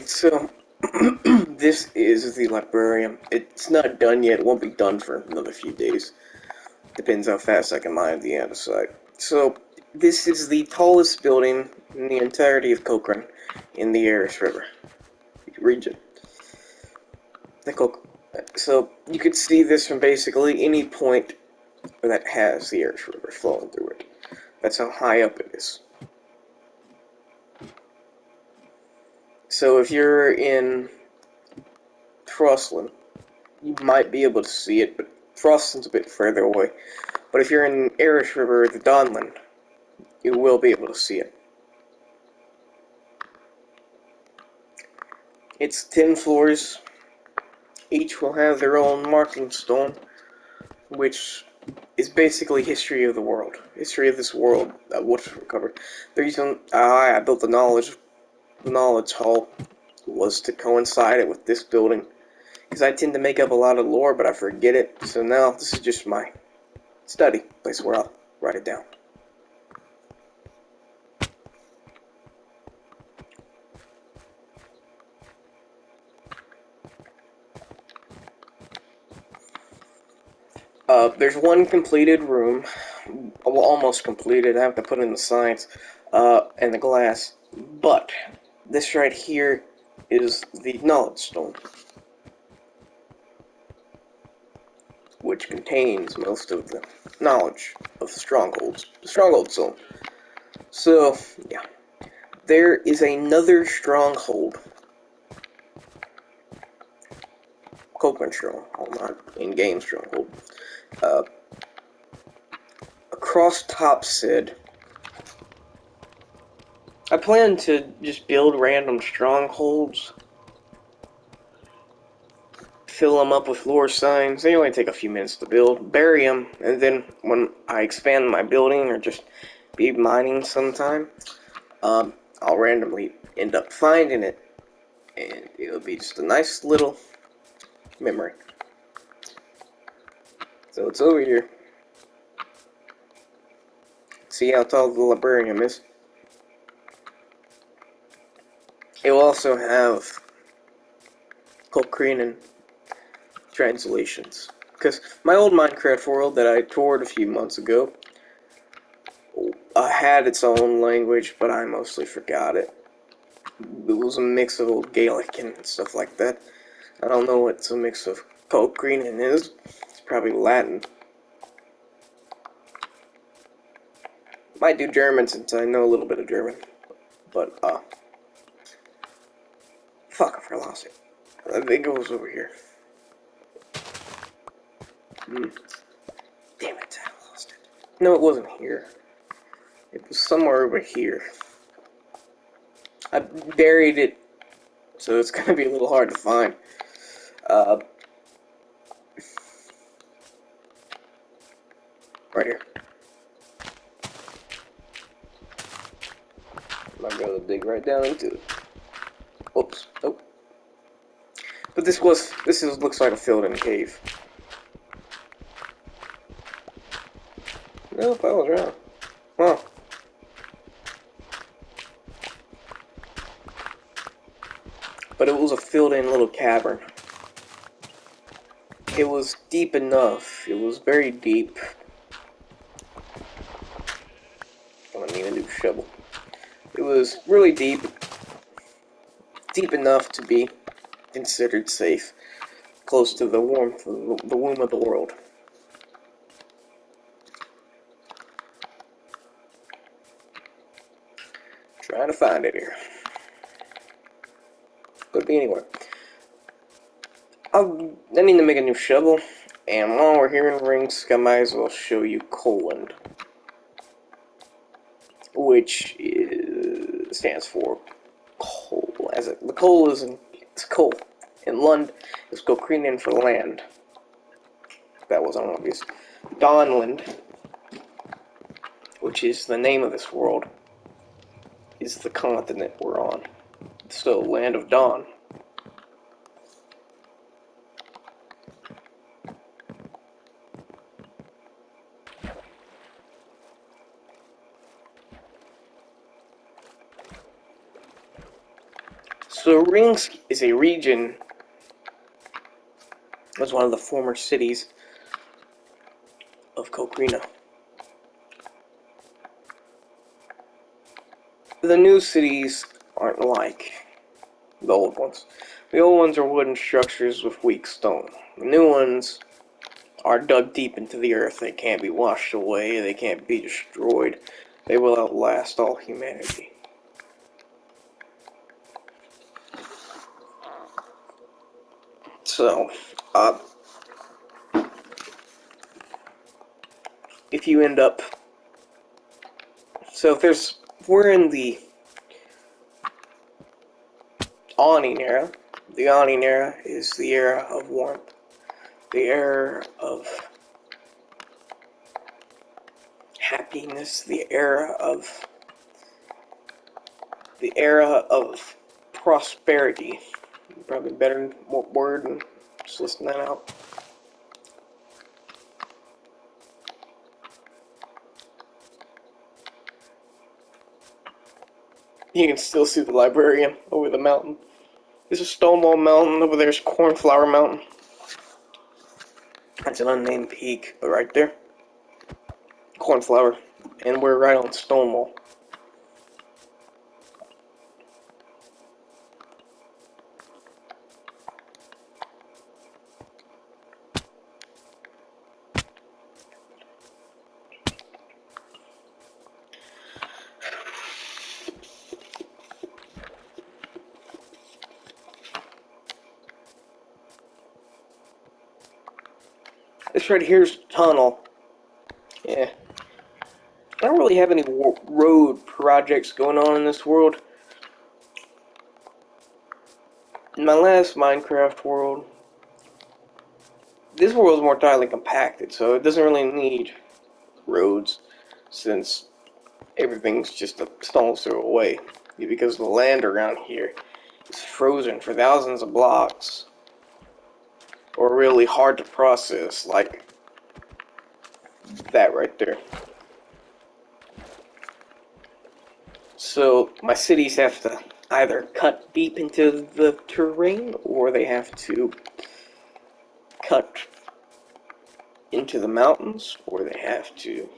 So, this is the librarium. It's not done yet. It won't be done for another few days. Depends how fast I can mine the andesite. So, this is the tallest building in the entirety of Cochrane in the Aris River region. So, you could see this from basically any point that has the Aris River flowing through it. That's how high up it is. So, if you're in Frostland, you might be able to see it, but Frostland's a bit further away. But if you're in Arish River or the Donland, you will be able to see it. It's 10 floors. Each will have their own marking stone, which is basically history of the world. History of this world that was recovered. The reason I built the knowledge hall was to coincide it with this building. Because I tend to make up a lot of lore, but I forget it. So now this is just my study place where I'll write it down. There's one completed room, well, almost completed. I have to put in the science and the glass. But this right here is the knowledge stone, which contains most of the knowledge of strongholds. The stronghold zone. So yeah, there is another stronghold, Cochrane stronghold, not in-game stronghold. Uh, Across Top Sid. I plan to just build random strongholds, fill them up with lore signs. They only take a few minutes to build, bury them, and then when I expand my building or just be mining sometime, I'll randomly end up finding it, and it'll be just a nice little memory. So it's over here. See how tall the librarium is? It will also have Colcrean translations. Because my old Minecraft world that I toured a few months ago had its own language, but I mostly forgot it. It was a mix of old Gaelic and stuff like that. I don't know what a mix of Colcrean is. It's probably Latin. Might do German since I know a little bit of German. But, fuck, I lost it. I think it was over here. Damn it, I lost it. No, it wasn't here. It was somewhere over here. I buried it, so it's gonna be a little hard to find. Right here. I'm gonna dig right down into it. Oops. Nope. But this looks like a filled-in cave. Nope, I was wrong. Well. But it was a filled-in little cavern. It was deep enough. It was very deep. I'm gonna need a new shovel. It was really deep. Deep enough to be considered safe. Close to the warmth of the womb of the world. Trying to find it here. Could be anywhere. I need to make a new shovel, and while we're here in Ringsk, I might as well show you Coland, which stands for coal. The coal it's coal. In Lund, it's Gokrinan for land. That wasn't obvious. Donland, which is the name of this world, is the continent we're on. So, Land of Dawn. So Ringsk is a region. It was one of the former cities of Kokrina. The new cities aren't like the old ones. The old ones are wooden structures with weak stone. The new ones are dug deep into the earth. They can't be washed away. They can't be destroyed. They will outlast all humanity. So, if you end up... So if we're in the Awning era. The Awning era is the era of warmth. The era of happiness. The era of prosperity. Probably better word than just listing that out. You can still see the librarian over the mountain. There's a Stonewall Mountain, over there's Cornflower Mountain. That's an unnamed peak, but right there, Cornflower, and we're right on Stonewall. This right here's the tunnel. Yeah. I don't really have any road projects going on in this world. In my last Minecraft world, this world is more tightly compacted, so it doesn't really need roads, since everything's just a stone's throw away. Because the land around here is frozen for thousands of blocks, or really hard to process, like that right there. So my cities have to either cut deep into the terrain, or they have to cut into the mountains, or they have to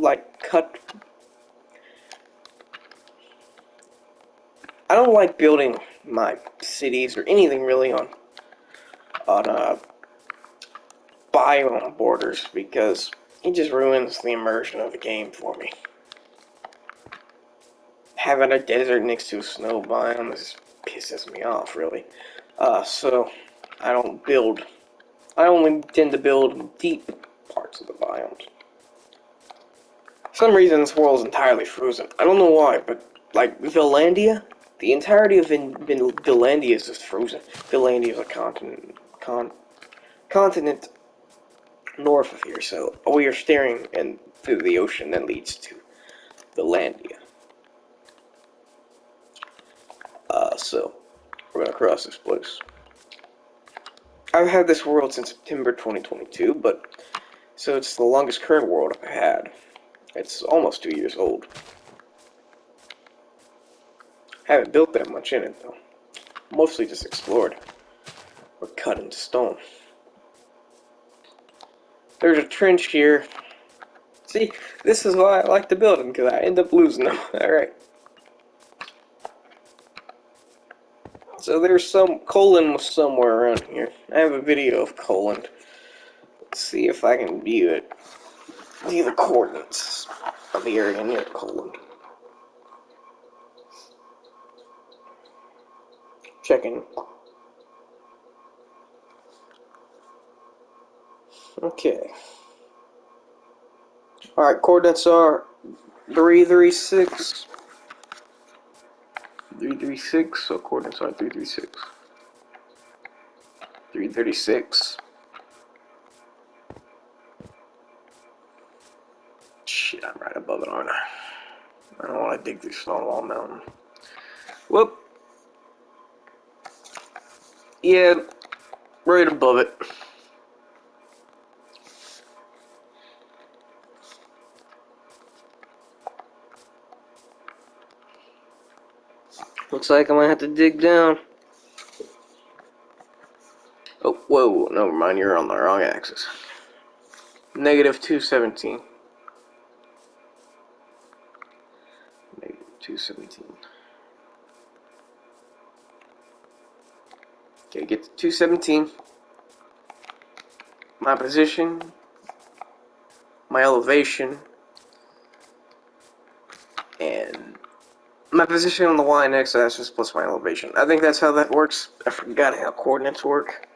like cut. I don't like building my cities or anything really on biome borders, because it just ruins the immersion of the game for me. Having a desert next to a snow biome just pisses me off, really. So I don't build. I only tend to build deep parts of the biomes. For some reason, this world is entirely frozen. I don't know why, but like Villandia, the entirety of Villandia is just frozen. Villandia is a continent north of here, so we are staring through the ocean that leads to Villandia. So we're gonna cross this place. I've had this world since September 2022, but so it's the longest current world I've had. It's almost 2 years old. Haven't built that much in it though. Mostly just explored or cut into stone. There's a trench here. See, this is why I like to build them, because I end up losing them. Alright. So there's Colon was somewhere around here. I have a video of Colon. Let's see if I can view it. View the coordinates of the area near Colon. Checking. Okay. Alright, coordinates are 336. 336, so coordinates are 336. 336. Shit, I'm right above it, aren't I? I don't want to dig through Stonewall Mountain. Whoop. Yeah, right above it. Looks like I might have to dig down. Oh, whoa, never mind, you're on the wrong axis. Negative 217. Negative 217. Okay, get to 217. My position, my elevation, and my position on the y and x axis plus my elevation. I think that's how that works. I forgot how coordinates work.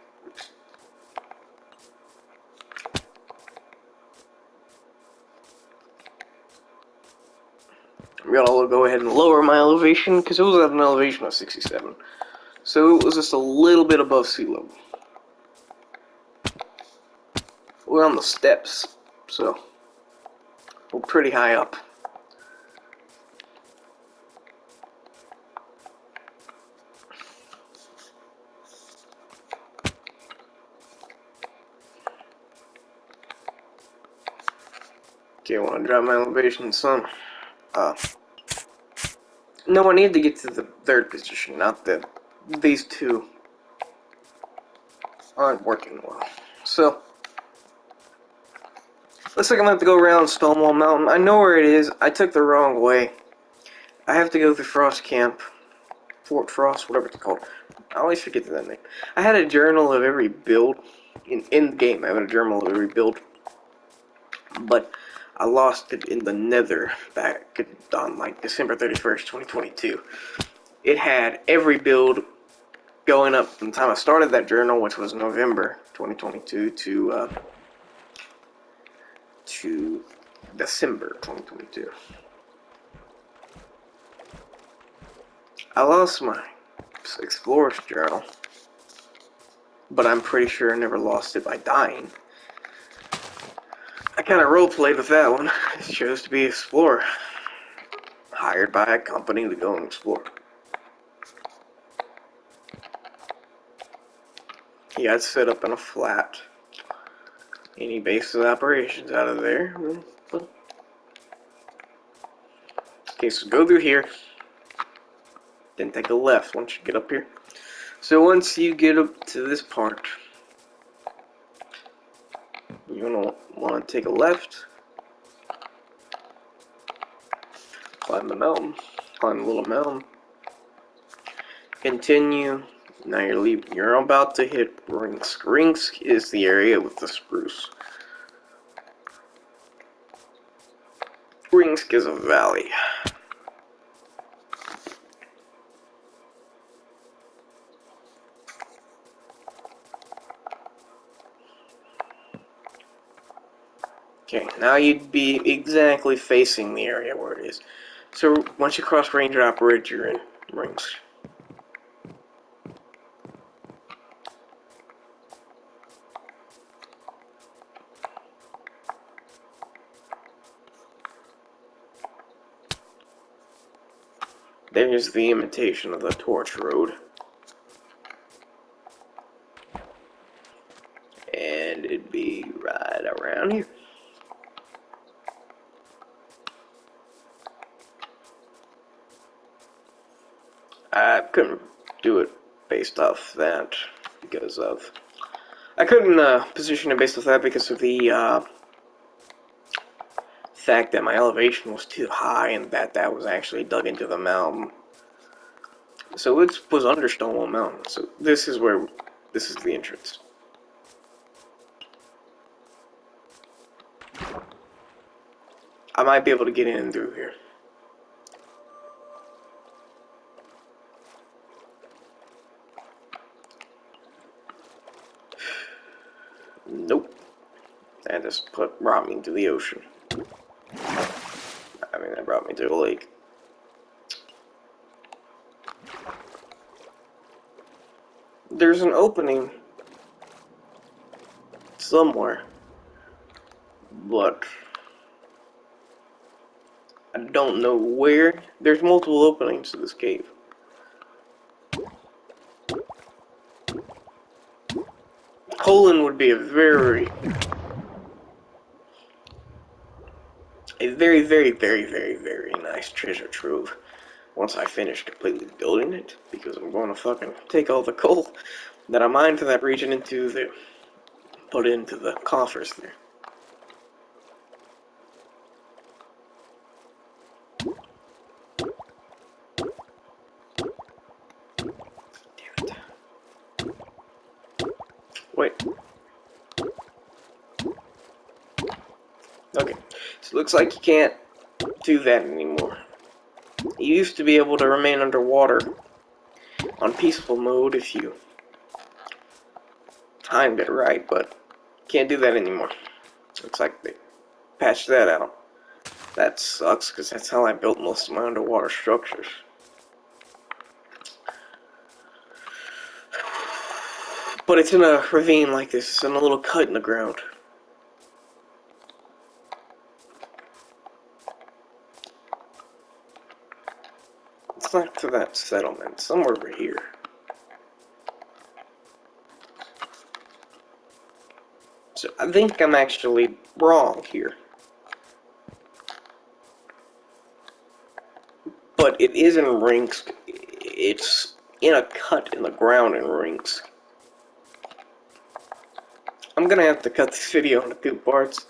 I'm gonna go ahead and lower my elevation because it was at an elevation of 67. So it was just a little bit above sea level. We're on the steps, so we're pretty high up. Okay, I want to drop my elevation some. No, I need to get to the third position, not that these two aren't working well. So, looks like I'm going to have to go around Stonewall Mountain. I know where it is. I took the wrong way. I have to go through Frost Camp. Fort Frost, whatever it's called. I always forget that name. I had a journal of every build. In the game, I had a journal of every build. But I lost it in the nether back on like December 31st, 2022. It had every build going up from the time I started that journal, which was November 2022, to December 2022. I lost my Explorer's journal, but I'm pretty sure I never lost it by dying. I kind of roleplayed with that one. I chose to be an explorer, hired by a company to go and explore. He got set up in a flat. Any bases operations out of there. Okay, so go through here. Then take a left once you get up here. So once you get up to this part, you're going to want to take a left. Climb the mountain. Climb the little mountain. Continue. Now you're leaving. You're about to hit Ringsk. Ringsk is the area with the spruce. Ringsk is a valley. Okay, now you'd be exactly facing the area where it is. So once you cross Ranger Operator, you're in Ringsk. There's the imitation of the Torch Road. And it'd be right around here. I couldn't do it based off that because of... I couldn't position it based off that because of the fact that my elevation was too high and that was actually dug into the mountain. So it was under Stonewall Mountain. So this is the entrance. I might be able to get in through here. Nope. That just brought me into the ocean. I mean, that brought me to a lake. There's an opening somewhere, but I don't know where. There's multiple openings to this cave. Colon would be a very, very, very, very, very nice treasure trove. once I finish completely building it, because I'm going to fucking take all the coal that I mined for that region put it into the coffers there. Damn it. Wait. Okay, so it looks like you can't do that anymore. You used to be able to remain underwater on peaceful mode if you timed it right, but can't do that anymore. Looks like they patched that out. That sucks, because that's how I built most of my underwater structures. But it's in a ravine like this. It's in a little cut in the ground. It's not to that settlement. Somewhere over here. So I think I'm actually wrong here. But it is in Rinsk. It's in a cut in the ground in Rinsk. I'm gonna have to cut this video into 2 parts.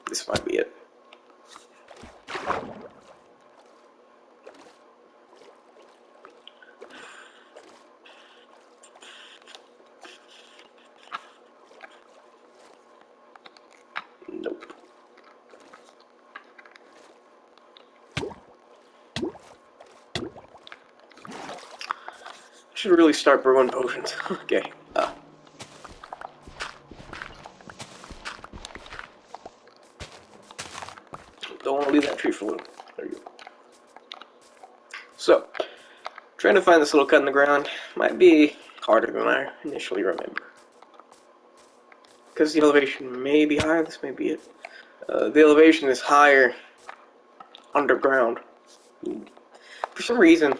This might be it. Nope. Should really start brewing potions. Okay. Don't want to leave that tree for long. There you go. So, trying to find this little cut in the ground might be harder than I initially remember. Because the elevation may be higher, this may be it. The elevation is higher underground. For some reason,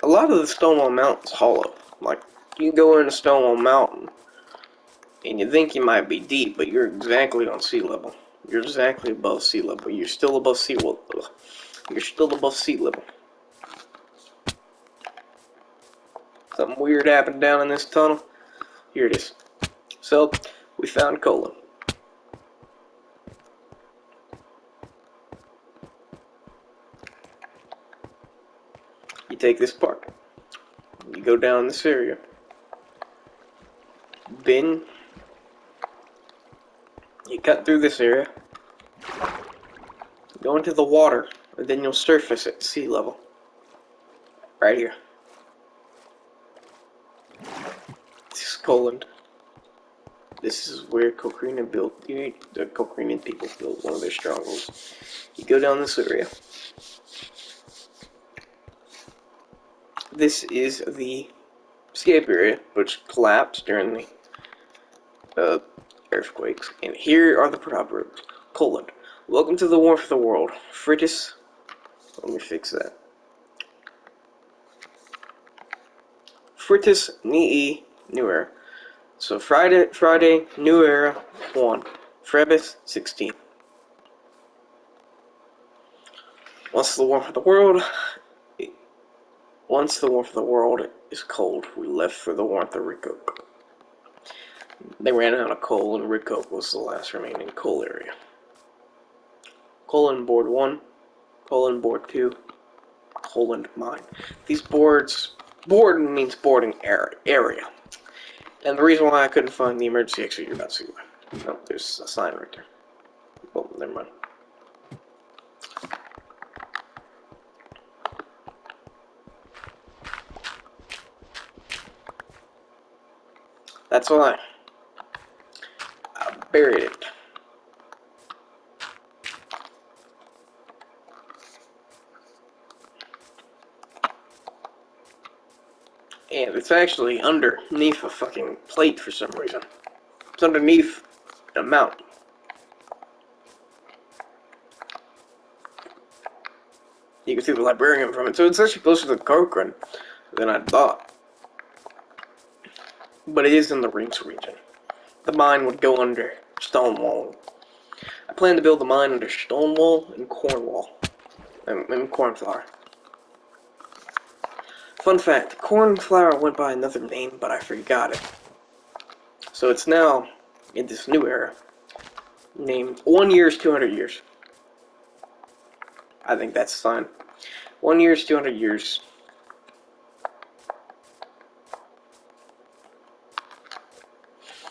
a lot of the Stonewall Mountain's hollow. Like, you go into Stonewall Mountain, and you think you might be deep, but you're exactly on sea level. You're exactly above sea level. You're still above sea level. You're still above sea level. Something weird happened down in this tunnel. Here it is. So, we found colon. You take this part. You go down this area. Then, you cut through this area. Go into the water, and then you'll surface at sea level. Right here. This is Coland. This is where Cochrane built, the Cochrane people built one of their strongholds. You go down this area. This is the escape area, which collapsed during the earthquakes. And here are the proverbs. Coland. Welcome to the warmth of the world. Fritis. Let me fix that. Fritis Nii New Era. So Friday, New Era 1. Frebis 16. Once the warmth of the world is cold, we left for the warmth of Rikok. They ran out of coal, and Rikok was the last remaining coal area. Coland Board 1, Coland Board 2, Coland Mine. These boards, board means boarding area. And the reason why I couldn't find the emergency exit, you're about to see why. Oh, there's a sign right there. Oh, never mind. That's why I buried it. And it's actually underneath a fucking plate for some reason. It's underneath a mountain. You can see the librarian from it, so it's actually closer to Cochrane than I thought. But it is in the Rinks region. The mine would go under Stonewall. I plan to build a mine under Stonewall and Cornwall. And Cornflower. Fun fact, Cornflower went by another name, but I forgot it. So it's now, in this new era, named 1 year is 200 years. I think that's fine. 1 year is 200 years.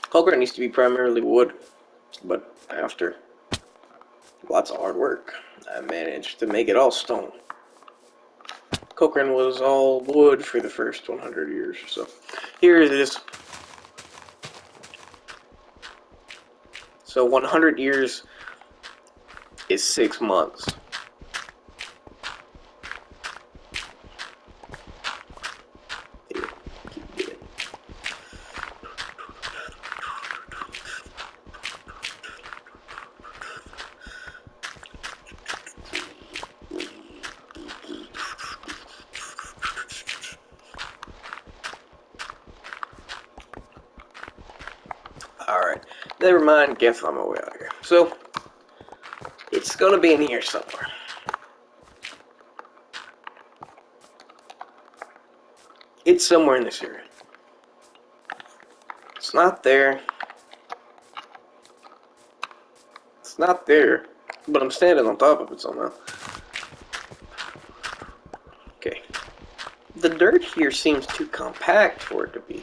Concrete needs to be primarily wood, but after lots of hard work, I managed to make it all stone. Cochrane was all wood for the first 100 years, so here it is. So 100 years is 6 months. Alright, never mind, guess I'm away out here. So, it's gonna be in here somewhere. It's somewhere in this area. It's not there. It's not there, but I'm standing on top of it somehow. Okay. The dirt here seems too compact for it to be.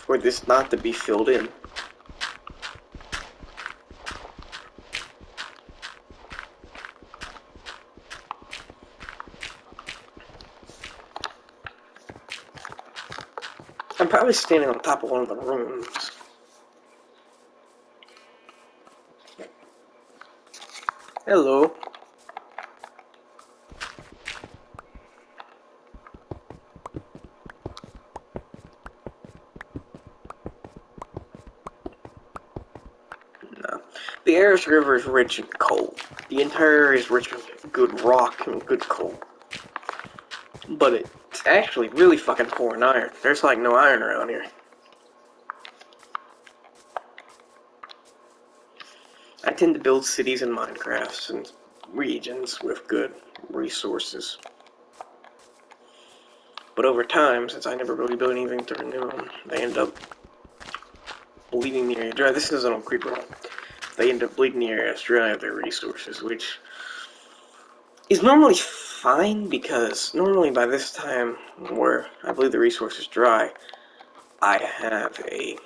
For this not to be filled in. I'm probably standing on top of one of the rooms. Hello. No. The Aras River is rich in coal. The entire area is rich in good rock and good coal. But it's actually really fucking poor in iron. There's like no iron around here. I tend to build cities in Minecrafts and regions with good resources. But over time, since I never really built anything to renew them, they end up bleeding the area dry. This isn't a creeper. They end up bleeding the areas dry of their resources, which is normally fine because normally by this time, where I believe the resource is dry, I have a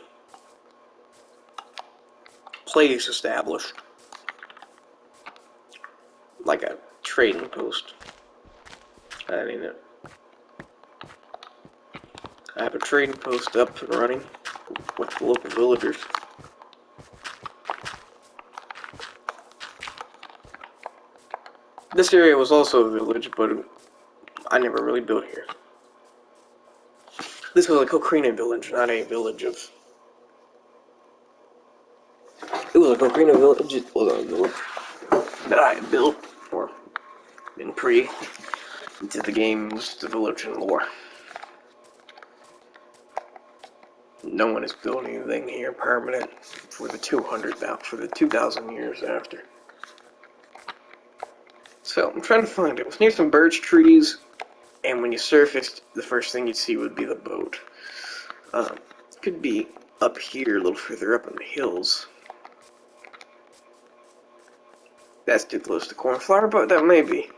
place established, like a trading post. I mean, I have a trading post up and running with the local villagers. This area was also a village, but I never really built here. This was a Cokrina village, not a village of... It was a Cokrina village, it was a village that I had built, or been into the game's the village and lore. No one is building anything here permanent for the 2,000 years after. So, I'm trying to find it. It was near some birch trees, and when you surfaced, the first thing you'd see would be the boat. Could be up here, a little further up in the hills. That's too close to Cornflower, but that may be.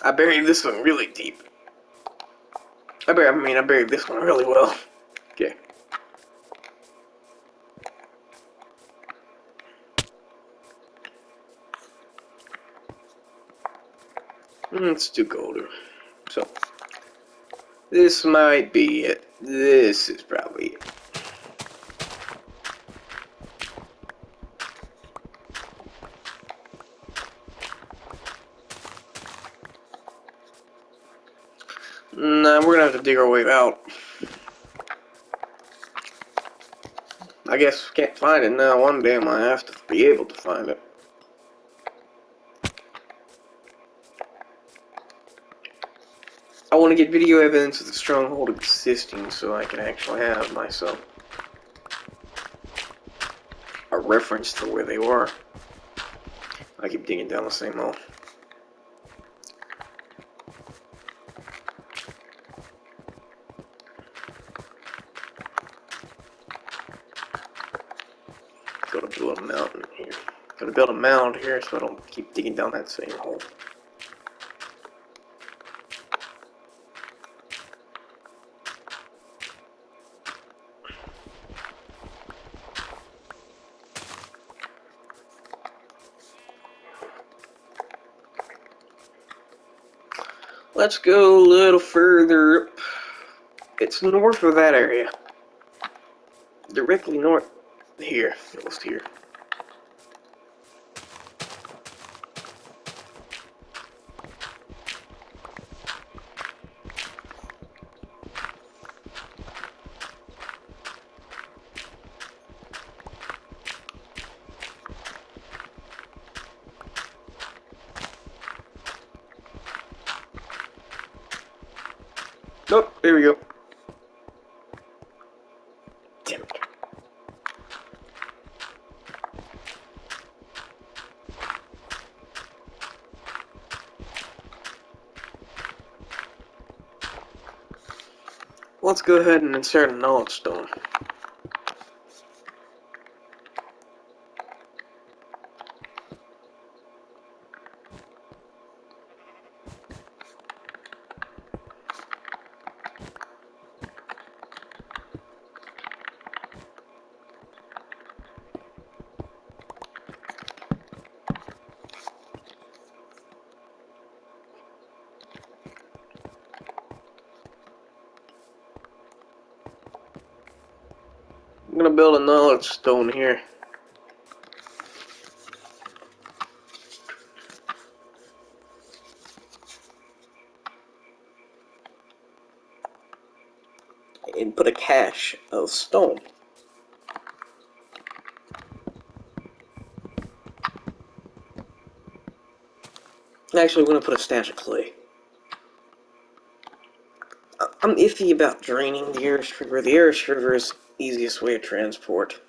I buried this one really deep. I buried this one really well. Okay. It's too colder. So, this might be it. This is probably it. Nah, we're gonna have to dig our way out. I guess we can't find it now. One day I might have to be able to find it. I want to get video evidence of the stronghold existing so I can actually have myself a reference to where they were. I keep digging down the same hole. Gotta build a mountain here. Gotta build a mound here so I don't keep digging down that same hole. Let's go a little further up. It's north of that area. Directly north. Here. Almost here. Nope, there we go. Damn it. Let's go ahead and insert a knowledge stone. I'm gonna build a knowledge stone here. And put a cache of stone. Actually, we're gonna put a stash of clay. I'm iffy about draining the Irish River. The Irish River is the easiest way of transport.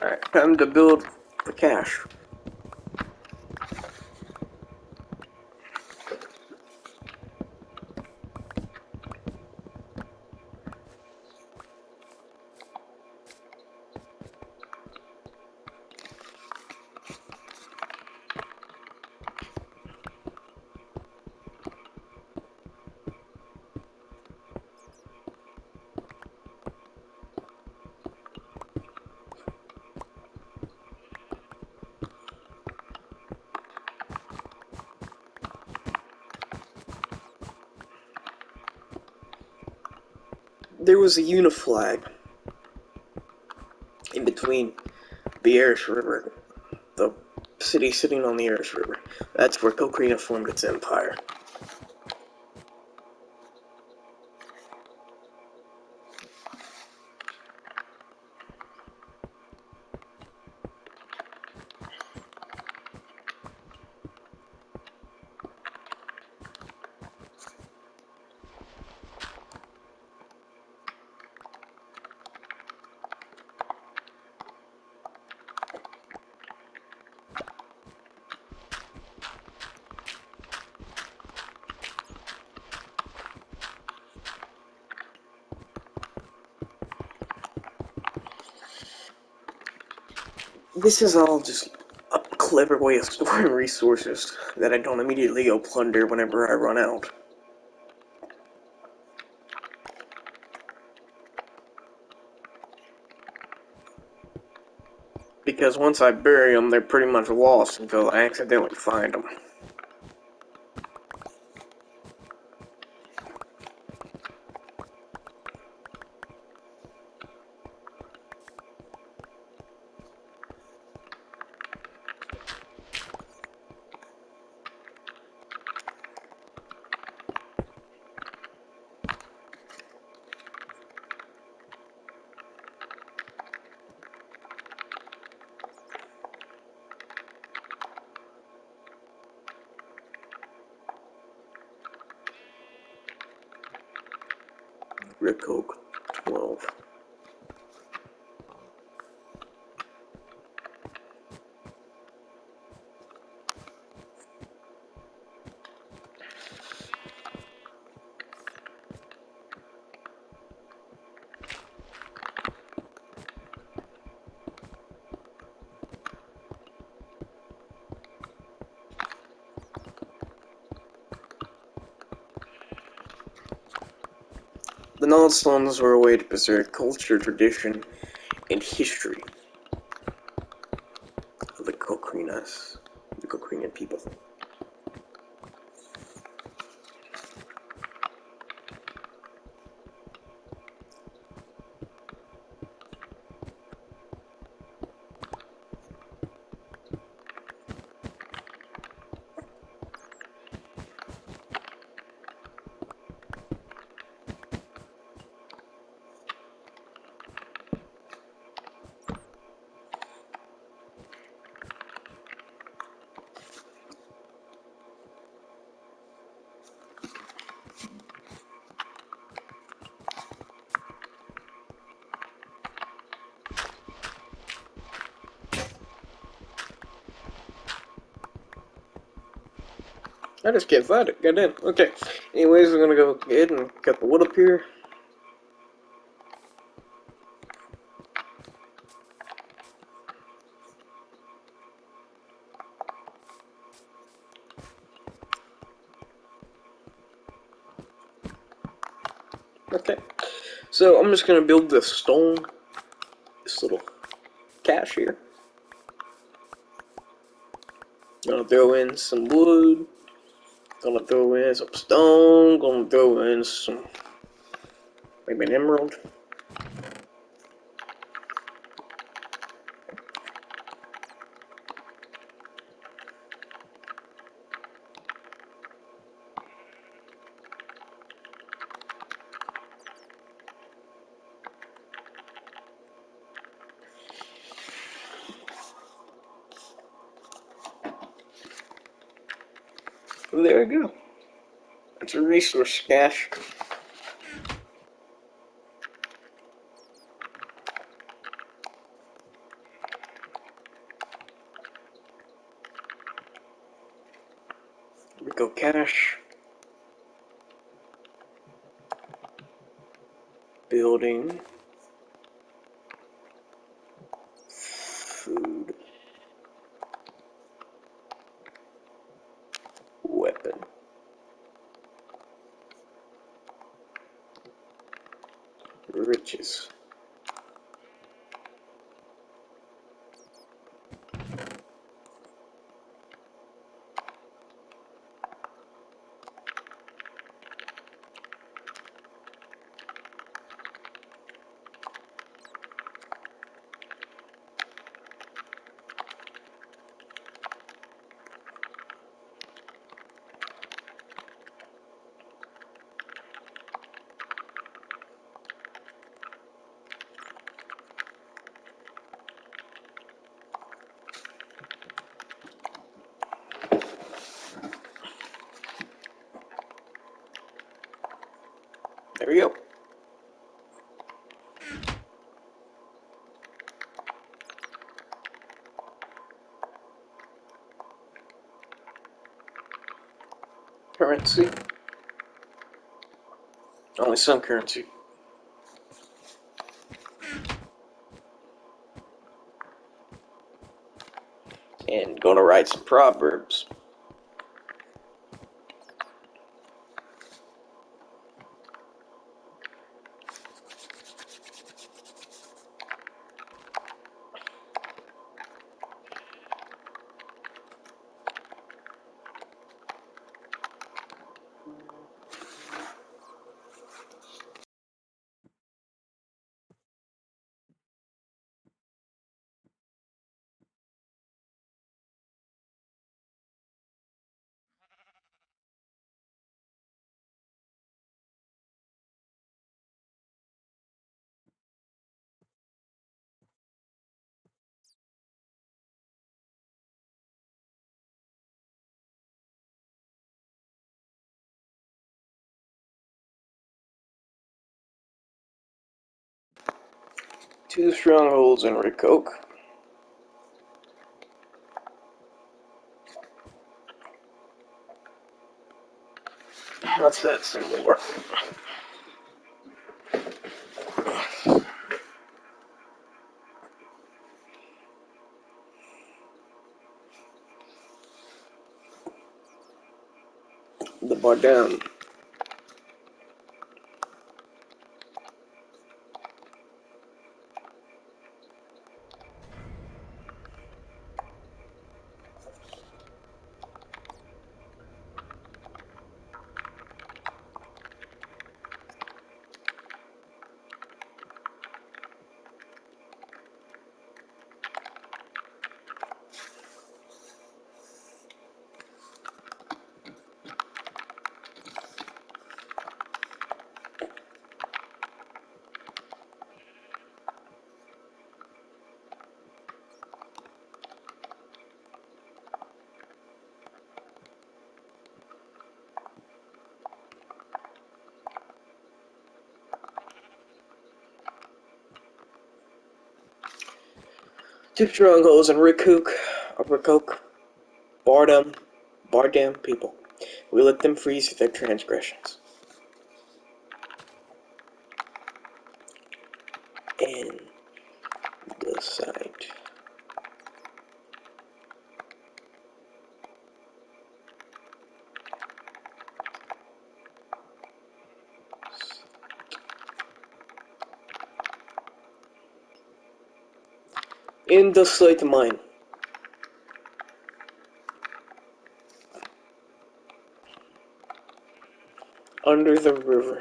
Alright, time to build the cache. There was a uniflag in between the Irish River, the city sitting on the Irish River. That's where Cokrina formed its empire. This is all just clever way of storing resources that I don't immediately go plunder whenever I run out. Because once I bury them, they're pretty much lost until I accidentally find them. Red Coke 12. The knowledge stones were a way to preserve culture, tradition, and history of the Cocrinan people. I just can't find it. Got in. Okay. Anyways, we're gonna go ahead and cut the wood up here. Okay. So I'm just gonna build this stone, this little cache here. Gonna throw in some wood. Gonna throw in some stone. Gonna throw in some, maybe an emerald. There we go. It's a resource cache. Here we go, cache. Building. Food. Weapon. Riches. There we go. Currency. Only some currency. And Gonna write some proverbs. Two strongholds in Rikok. What's that symbol work? The Bardam. Two strongholds in Rikok, Bardam people. We let them freeze for their transgressions. And the site. In the site mine. Under the river.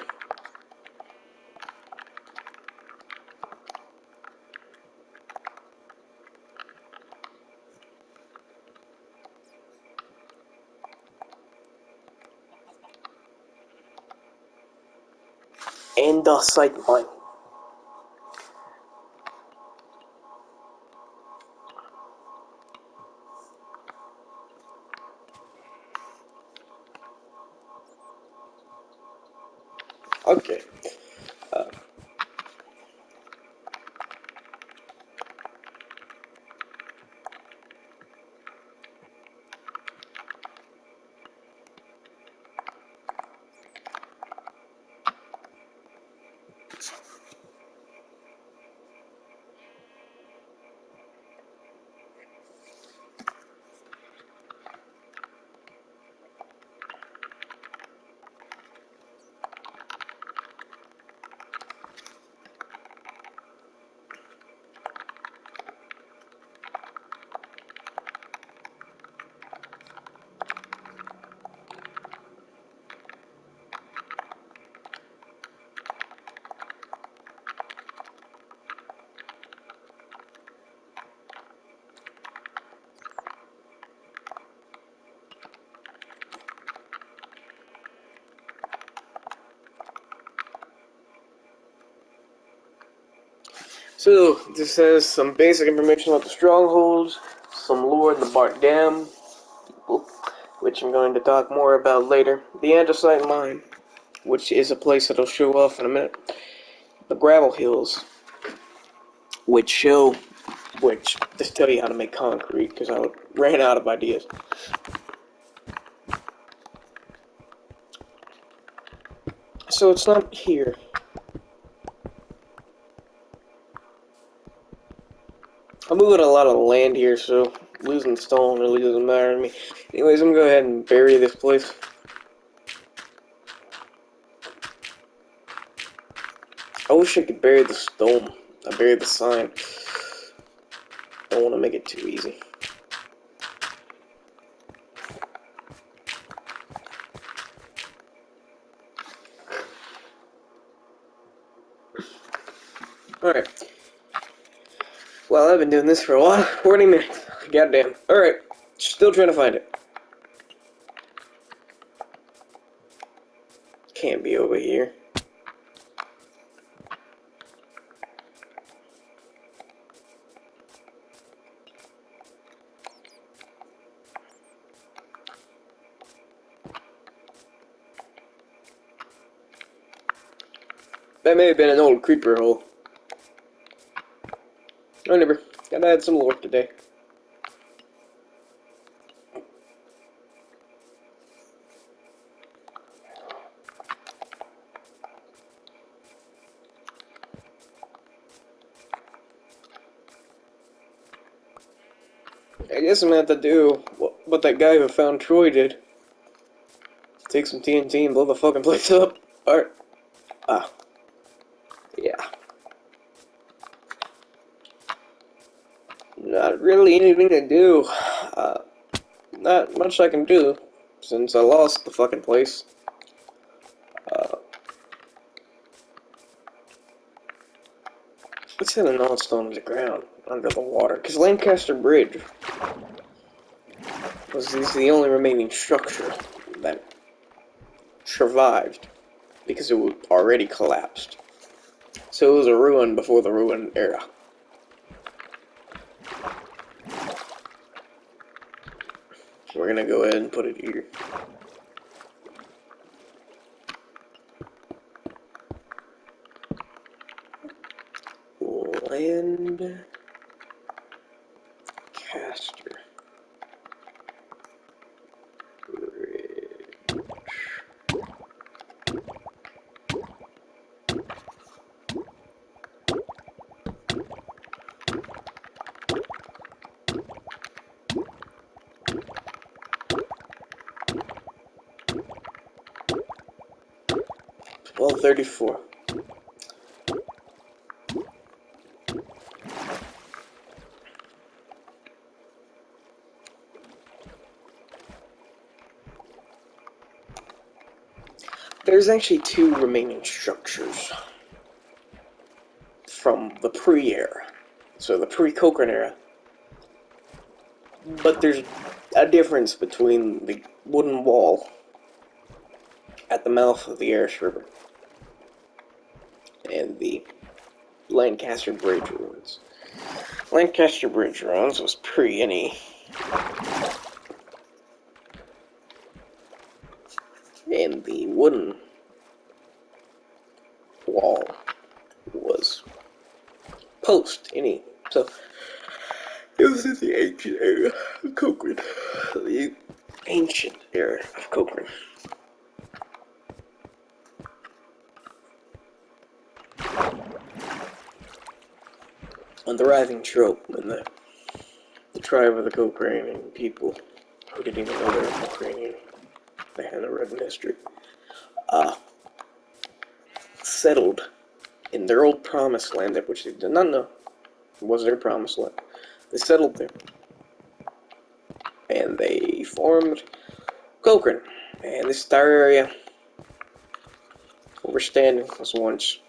In the site mine. Okay. So, this has some basic information about the strongholds, some lore in the Bardam people, which I'm going to talk more about later. The Andesite Mine, which is a place that'll show off in a minute. The Gravel Hills, which just tell you how to make concrete, because I ran out of ideas. So it's not here. I'm moving a lot of land here, so losing stone really doesn't matter to me. Anyways, I'm gonna go ahead and bury this place. I wish I could bury the stone. I buried the sign. Don't want to make it too easy. Alright. Well, I've been doing this for a while. 40 minutes. Goddamn. Alright. Still trying to find it. Can't be over here. That may have been an old creeper hole. Whatever. Gotta add some lore today. I guess I'm gonna have to do what that guy who found Troy did. Take some TNT and blow the fucking place up. Alright. Ah. Yeah. Not really anything to do. Not much I can do since I lost the fucking place. Let's hit a non-stone to the ground under the water. Because Lancaster Bridge is the only remaining structure that survived because it was already collapsed. So it was a ruin before the ruin era. We're gonna go ahead and put it here. Lancaster. Well, 34. There's actually two remaining structures from the pre-era, so the pre-Cochrane era. But there's a difference between the wooden wall at the mouth of the Erish River and the Lancaster Bridge ruins. Lancaster Bridge ruins was pre any. And the wooden wall was post any. So it was in the ancient era of Cochrane. The ancient era of Cochrane. And the writhing trope when the tribe of the Cochrane people who didn't even know they were Cochranian, they had a written history, settled in their old promised land, which they did not know was their promised land. They settled there. And they formed Cochrane. And this entire area where we're standing was once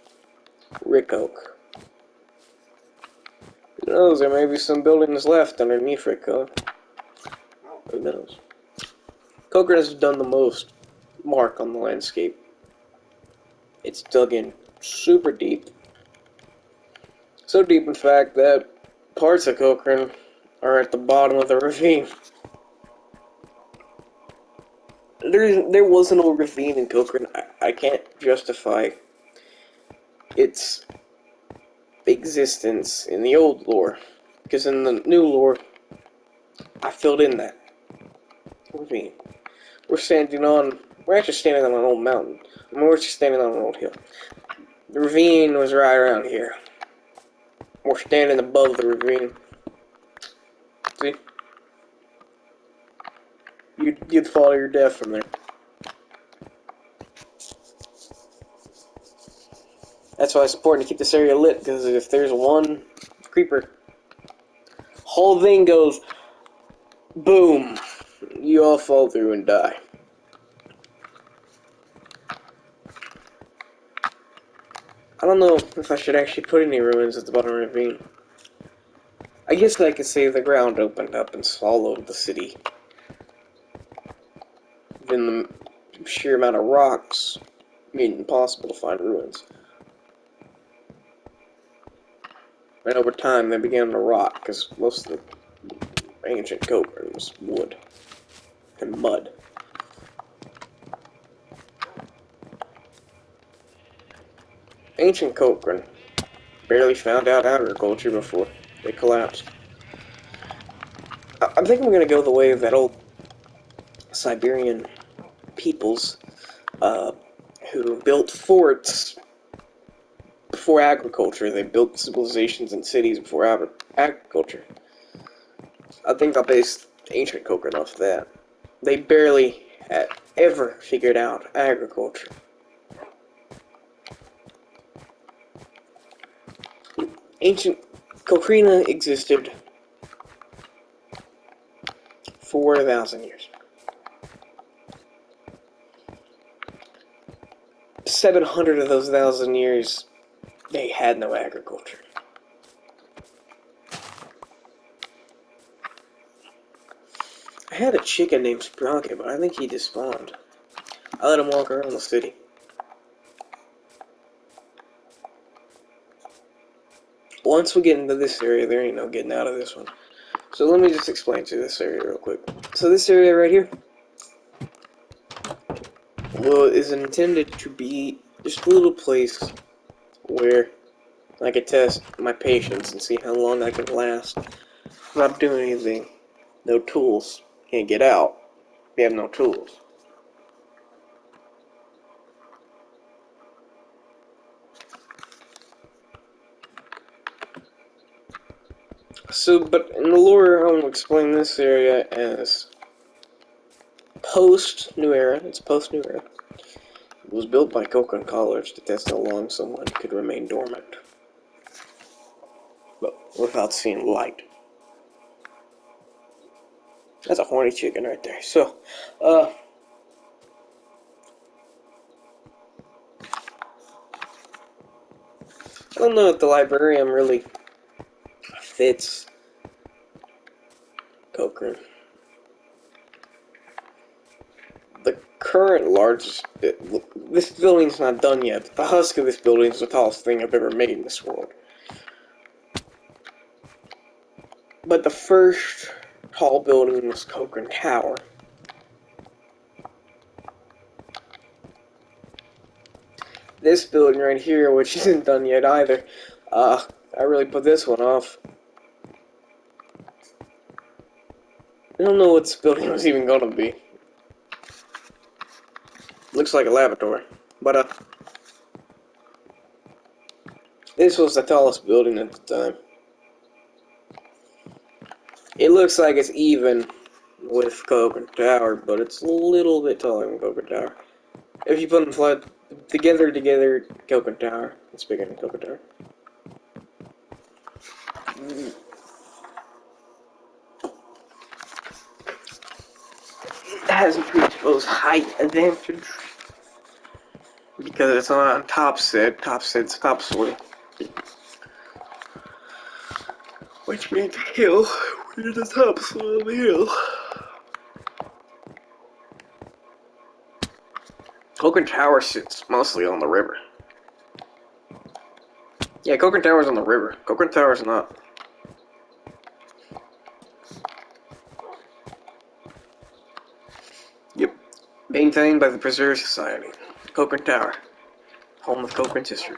Rick Oak. Who knows, there may be some buildings left underneath Rick Oak. Who knows? Cochrane has done the most mark on the landscape. It's dug in super deep. So deep, in fact, that parts of Cochrane are at the bottom of the ravine. There was no ravine in Cochrane. I can't justify its existence in the old lore, because in the new lore, I filled in that ravine. We're actually standing on an old mountain. I mean, we're just standing on an old hill. The ravine was right around here. We're standing above the ravine. See? you'd fall to your death from there. That's why it's important to keep this area lit, because if there's one creeper, whole thing goes boom. You all fall through and die. I don't know if I should actually put any ruins at the bottom of the ravine. I guess I could say the ground opened up and swallowed the city. Then the sheer amount of rocks made it impossible to find ruins. And over time, they began to rot, because most of the ancient Cochran was wood and mud. Ancient Cochran barely found out agriculture before they collapsed. I think I'm going to go the way of that old Siberian peoples who built forts before agriculture. They built civilizations and cities before agriculture. I think I'll base ancient Cochran off of that. They barely had ever figured out agriculture. Ancient Cochran existed 4,000 years. 700 of those 1,000 years, they had no agriculture. I had a chicken named Sprocket, but I think he just spawned. I let him walk around the city. Once we get into this area, there ain't no getting out of this one. So let me just explain to you this area real quick. So this area right here, well, is intended to be just a little place where I could test my patience and see how long I can last without doing anything. No tools. Can't get out. We have no tools. So, but in the lore, I'm going to explain this area as post-New Era. It's post-New Era. It was built by Cochran College to test how long someone could remain dormant, but without seeing light. That's a horny chicken right there. So, I don't know if the librarian really fits Cochran. The current largest... This building's not done yet. The husk of this building is the tallest thing I've ever made in this world. But the first tall building was Cochran Tower. This building right here, which isn't done yet either, I really put this one off. I don't know what this building was even gonna be. Looks like a laboratory. But, this was the tallest building at the time. It looks like it's even with Cochran Tower, but it's a little bit taller than Cochran Tower. If you put them flat together, Cochran Tower. It's bigger than Cochran Tower. It has a predisposed height advantage because it's on top set. Top set's topsoil, which means hill. We're the topsoil of the hill. Cochran Tower sits mostly on the river. Yeah, Cochran Tower's on the river. Cochran Tower's not. Yep. Maintained by the Preserve Society. Cochran Tower. Home of Cochran's history.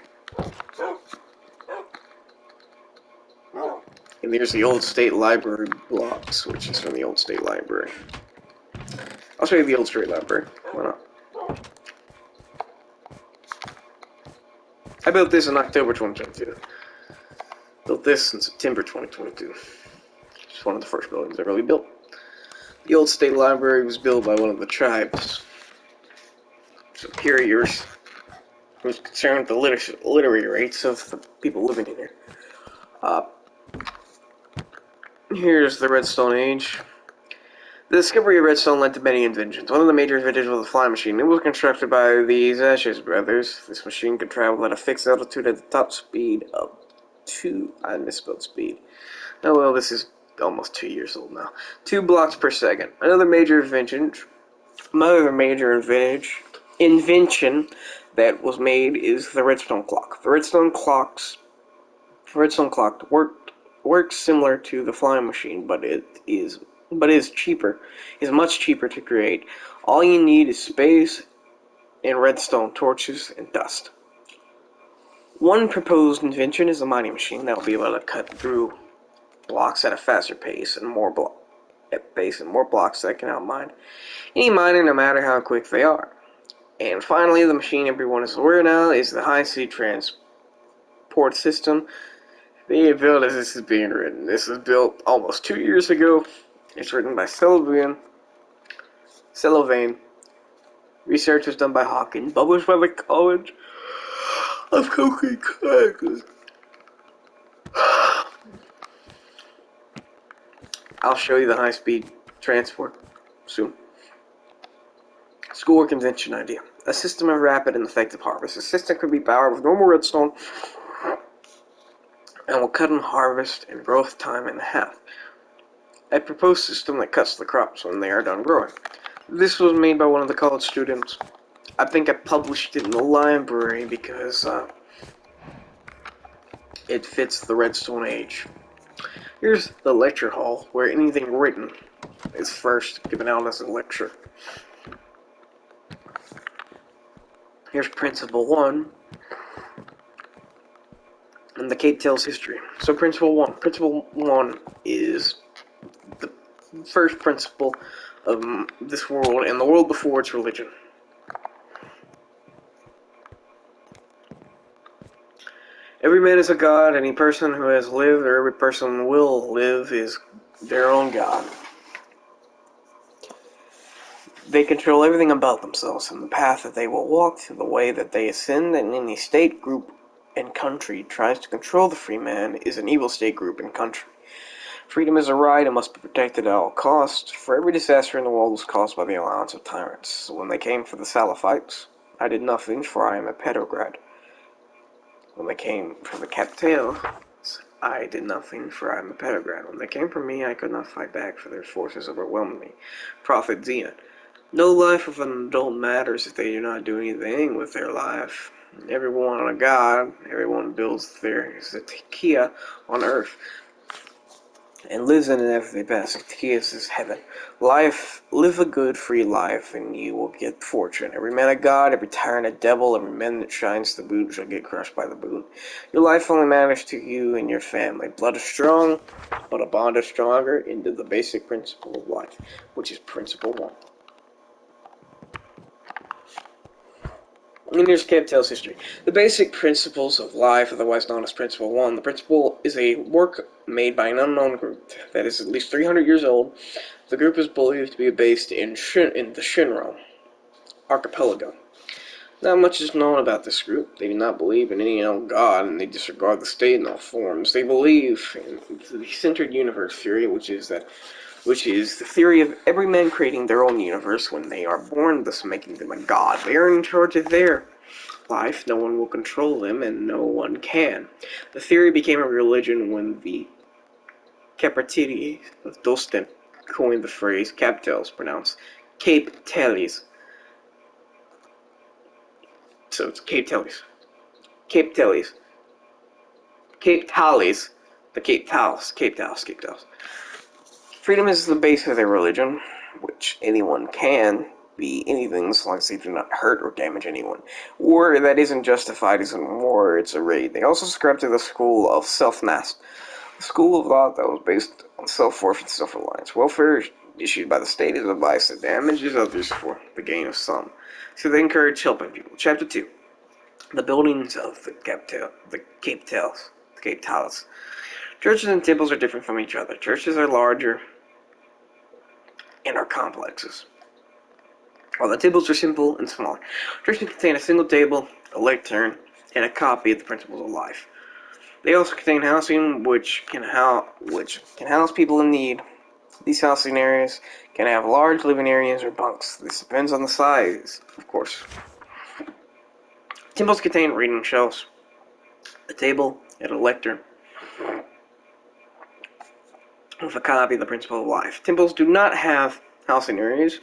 And there's the old state library blocks, which is from the old state library. I'll show you the old state library. Why not? I built this in October 2022. Built this in September 2022. It's one of the first buildings I really built. The old state library was built by one of the tribe's superiors who was concerned with the literary rates of the people living in here. Uh, Here's the Redstone Age. The discovery of redstone led to many inventions. One of the major inventions was the flying machine. It was constructed by the Zashes brothers. This machine could travel at a fixed altitude at the top speed of 2... I misspelled speed. Oh well, this is almost 2 years old now. 2 blocks per second. Another major invention that was made is the redstone clock. The redstone clock works similar to the flying machine, but is cheaper. Is much cheaper to create. All you need is space and redstone torches and dust. One proposed invention is a mining machine that will be able to cut through blocks at a faster pace and more blocks that can outmine any miner, no matter how quick they are. And finally, the machine everyone is aware now is the high-speed transport system being built as this is being written. This was built almost 2 years ago. It's written by Sullivan. Research was done by Hawkins. Published by the College of Cooking Crackers. I'll show you the high-speed transport soon. Schoolwork invention idea. A system of rapid and effective harvest. The system could be powered with normal redstone and will cut in harvest and growth time in half. A proposed system that cuts the crops when they are done growing. This was made by one of the college students. I think I published it in the library because it fits the redstone age. Here's the lecture hall, where anything written is first given out as a lecture. Here's Principle 1 and the Cape Tales history. So Principle 1 is the first principle of this world and the world before its religion. Every man is a god. Any person who has lived, or every person will live, is their own god. They control everything about themselves and the path that they will walk, to the way that they ascend, and any state, group, and country tries to control the free man is an evil state, group, and country. Freedom is a right and must be protected at all costs, for every disaster in the world was caused by the allowance of tyrants. So when they came for the Salafites, I did nothing, for I am a Petrograd. When they came for the Capitals, I did nothing, for I am a Petrograd. When they came for me, I could not fight back, for their forces overwhelmed me. Prophet Xenon. No life of an adult matters if they do not do anything with their life. Everyone a god, everyone builds their Zakia on earth and lives in it after they pass. Zakia is heaven. Live a good, free life, and you will get fortune. Every man a god, every tyrant a devil, every man that shines the boot shall get crushed by the boot. Your life only matters to you and your family. Blood is strong, but a bond is stronger, into the basic principle of life, which is Principle 1. And here's Cape Tales history. The basic principles of life, otherwise known as Principle 1. The principle is a work made by an unknown group that is at least 300 years old. The group is believed to be based in the Shinra archipelago. Not much is known about this group. They do not believe in any god, and they disregard the state in all forms. They believe in the centered universe theory, which is the theory of every man creating their own universe when they are born, thus making them a god. They are in charge of their life. No one will control them, and no one can. The theory became a religion when the Capertidi of Dostin coined the phrase Capitals, pronounced Cape Tales. So it's Cape Tales. Cape Tales. Cape Tales. The Cape Tales. Cape Tales. Cape Tales. Freedom is the base of their religion, which anyone can be anything as long as they do not hurt or damage anyone. War that isn't justified isn't war, it's a raid. They also subscribe to the school of self-nast, a school of thought that was based on self-worth and self-reliance. Welfare issued by the state is advice that damages others for the gain of some. So they encourage helping people. Chapter 2. The buildings of the Cape Tales. Churches and temples are different from each other. Churches are larger and are complexes. While the tables are simple and smaller, churches contain a single table, a lectern, and a copy of the Principles of Life. They also contain housing which can house people in need. These housing areas can have large living areas or bunks. This depends on the size, of course. Temples contain reading shelves, a table, and a lectern with a copy of the Principle of Life. Temples do not have housing areas.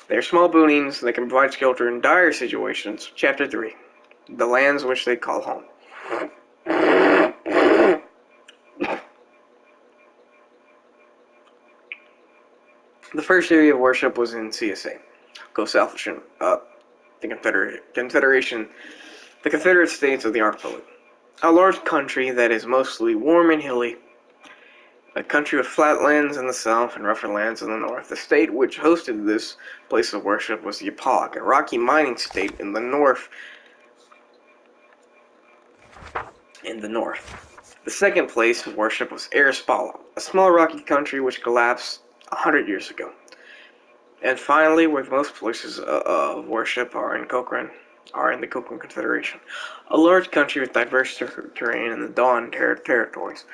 They are small buildings that can provide shelter in dire situations. Chapter 3. The lands which they call home. The first area of worship was in CSA. Go south of the Confederate States of the Archipelago. A large country that is mostly warm and hilly. A country with flatlands in the south and rougher lands in the north. The state which hosted this place of worship was Yapog, a rocky mining state in the north. The second place of worship was Arispala, a small rocky country which collapsed 100 years ago. And finally, where most places of worship are in the Cochrane Confederation, a large country with diverse terrain in the Dawn territories,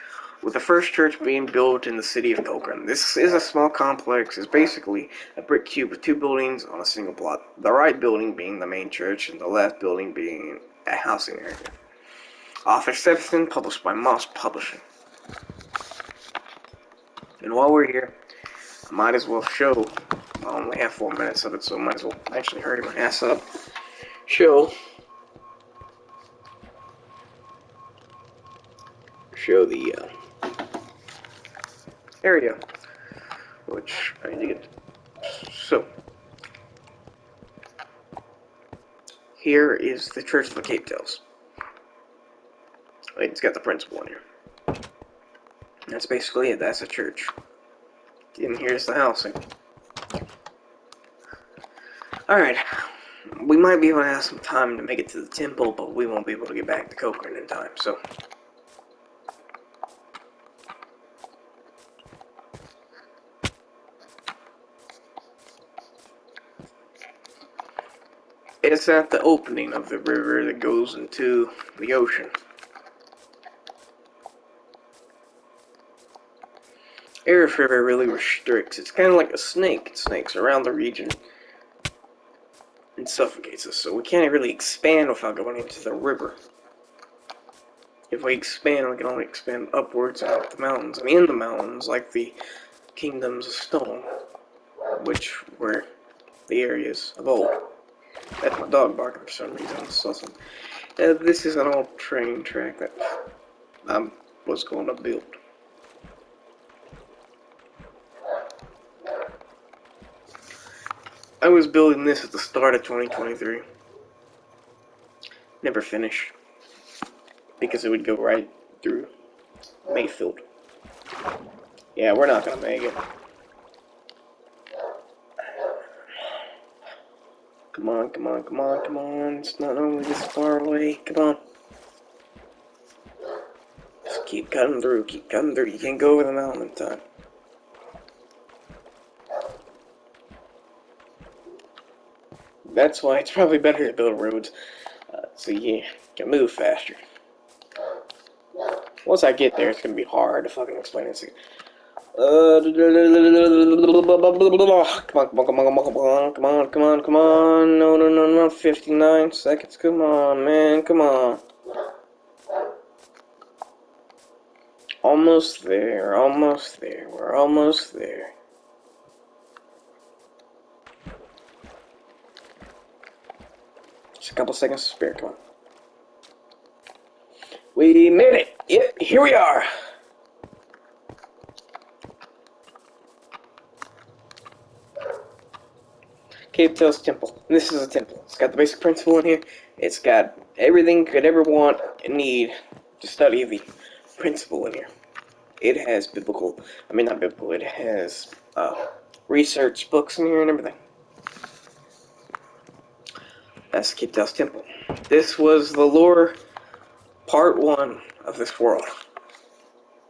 with the first church being built in the city of Cochrane. This is a small complex. It's basically a brick cube with two buildings on a single plot. The right building being the main church, and the left building being a housing area. Author Stephenson, published by Moss Publishing. And while we're here, I might as well show. I only have 4 minutes of it, so I might as well actually hurry my ass up. Show the area, which I need to get. So, here is the Church of the Cape Tails. It's got the principal in here. That's basically it. That's a church. And here's the housing. Alright. We might be able to have some time to make it to the temple, but we won't be able to get back to Cochrane in time, so. It's at the opening of the river that goes into the ocean. Arif River really restricts. It's kind of like a snake. It snakes around the region and suffocates us, so we can't really expand without going into the river. If we expand, we can only expand upwards and up the mountains. And in the mountains, like the Kingdoms of Stone, which were the areas of old. That's my dog barking for some reason. This is an old train track that I was going to build. I was building this at the start of 2023. Never finished. Because it would go right through Mayfield. Yeah, we're not gonna make it. Come on, come on, come on, come on. It's not only this far away. Come on. Just keep cutting through, keep cutting through. You can't go over the mountain in time. That's why it's probably better to build roads, so you can move faster. Once I get there, it's gonna be hard to fucking explain it. Come on. No. 59 seconds. Come on, man. Come on. Almost there. We're almost there. Just a couple seconds to spare. Come on. We made it. Yep, here we are. Cape Tails Temple. And this is a temple. It's got the basic principle in here. It's got everything you could ever want and need to study the principle in here. It has it has research books in here and everything. That's the Cape Tails Temple. This was the lore part 1 of this world.